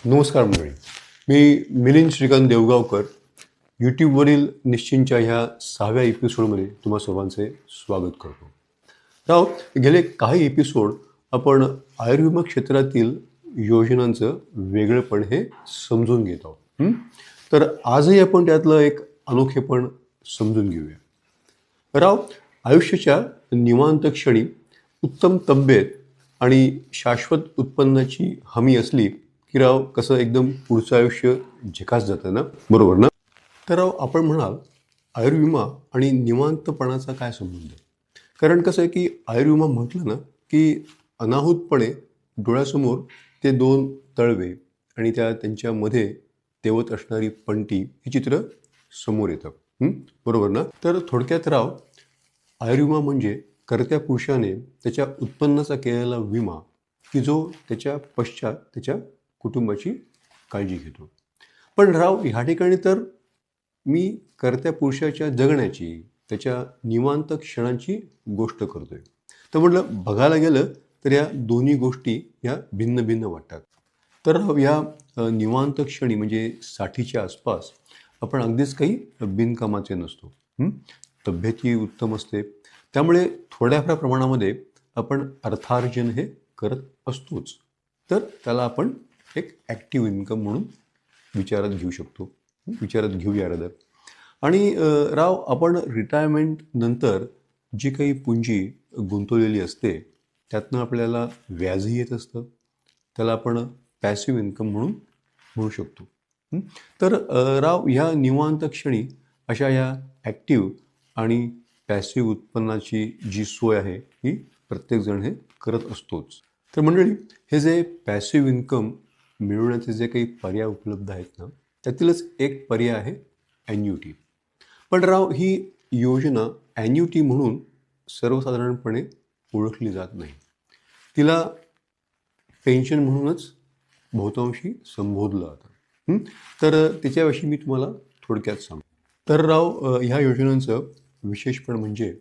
नमस्कार मंडळी. मी मिलिंद श्रीकांत देवगावकर. यूट्यूबवरील निश्चिंतच्या ह्या 6व्या एपिसोडमध्ये तुम्हा सर्वांचे स्वागत करतो. तर गेले काही एपिसोड आपण आयुर्विमा क्षेत्रातील योजनांचं वेगळेपण हे समजून घेत आहोत. तर आजही आपण त्यातलं एक अनोखेपण समजून घेऊया. राव, आयुष्याच्या निवांत क्षणी उत्तम तब्येत आणि शाश्वत उत्पन्नाची हमी असली की राव कसं एकदम पुढचं आयुष्य झकास जातं ना, बरोबर ना? तर राव, आपण म्हणाल आयुर्विमा आणि निवांतपणाचा काय संबंध? कारण कसं आहे की आयुर्विमा म्हटलं ना की अनाहूतपणे डोळ्यासमोर ते दोन तळवे आणि त्यांच्यामध्ये तेवत असणारी पंटी हे चित्र समोर येतं. बरोबर ना? तर थोडक्यात राव, आयुर्विमा म्हणजे कर्त्या पुरुषाने त्याच्या उत्पन्नाचा केलेला विमा की जो त्याच्या पश्चात त्याच्या कुटुंबाची काळजी घेतो. पण राव, ह्या ठिकाणी तर मी कर्त्या पुरुषाच्या जगण्याची, त्याच्या निवांत क्षणांची गोष्ट करतोय. तर म्हटलं बघायला गेलं तर या दोन्ही गोष्टी या भिन्न भिन्न वाटतात. तर राव, या निवांत क्षणी म्हणजे साठीच्या आसपास आपण अगदीच काही बिनकामाचे नसतो. तब्येतही उत्तम असते, त्यामुळे थोड्याफार प्रमाणामध्ये आपण अर्थार्जन हे करत असतोच. तर त्याला आपण एक ॲक्टिव्ह इन्कम म्हणून विचारात घेऊ शकतो, विचारात घेऊया रादर. आणि राव, आपण रिटायरमेंट नंतर जी काही पुंजी गुंतवलेली असते त्यातनं आपल्याला व्याजही येत असतं. त्याला आपण पॅसिव्ह इन्कम म्हणून म्हणू शकतो. तर राव, ह्या निवांत क्षणी अशा या ॲक्टिव्ह आणि पॅसिव्ह उत्पन्नाची जी सोय आहे ही प्रत्येकजण हे करत असतोच. तर मंडळी, हे जे पॅसिव्ह इन्कम मिळवण्याचे जे काही पर्याय उपलब्ध आहेत ना, त्यातीलच एक पर्याय आहे ॲन्युटी. पण राव, ही योजना ॲन्युटी म्हणून सर्वसाधारणपणे ओळखली जात नाही. तिला पेन्शन म्हणूनच बहुतांशी संबोधलं जातं. तर त्याच्याविषयी मी तुम्हाला थोडक्यात सांगतो. तर राव, ह्या योजनांचं विशेषपण म्हणजे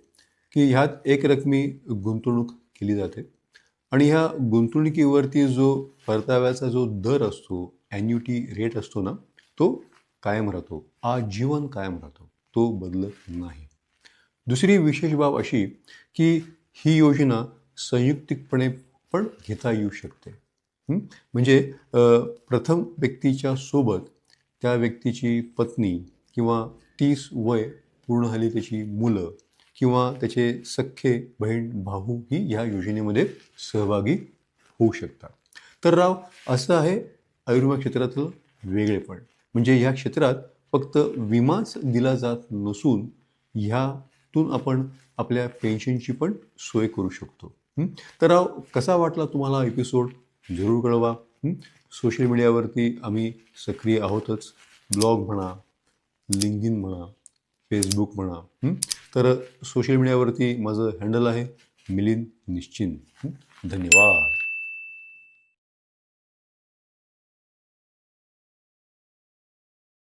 की ह्यात एक रकमी गुंतवणूक केली जाते आणि ह्या गुंतवणुकीवरती जो परताव्याचा जो दर असतो, ॲन्युटी रेट असतो ना, तो कायम राहतो, आजीवन कायम राहतो, तो बदलत नाही. दुसरी विशेष बाब अशी की ही योजना संयुक्तिकपणे पण घेता येऊ शकते. म्हणजे प्रथम व्यक्तीच्या सोबत त्या व्यक्तीची पत्नी किंवा 30 वय पूर्ण झाली त्याची मुलं किंवा त्याचे सख्खे बहीण भाऊ ही ह्या योजनेमध्ये सहभागी होऊ शकतात. तर राव, असं आहे आयुर्विमा क्षेत्रातलं वेगळेपण. म्हणजे ह्या क्षेत्रात फक्त विमाच दिला जात नसून ह्यातून आपण आपल्या पेन्शनची पण सोय करू शकतो. तर राव, कसा वाटला तुम्हाला एपिसोड? जरूर कळवा. सोशल मीडियावरती आम्ही सक्रिय आहोतच. ब्लॉग म्हणा, लिंक्डइन म्हणा, फेसबुक म्हणा. तर सोशल मीडियावरती माझं हँडल आहे मिलिंद निश्चिंत. धन्यवाद.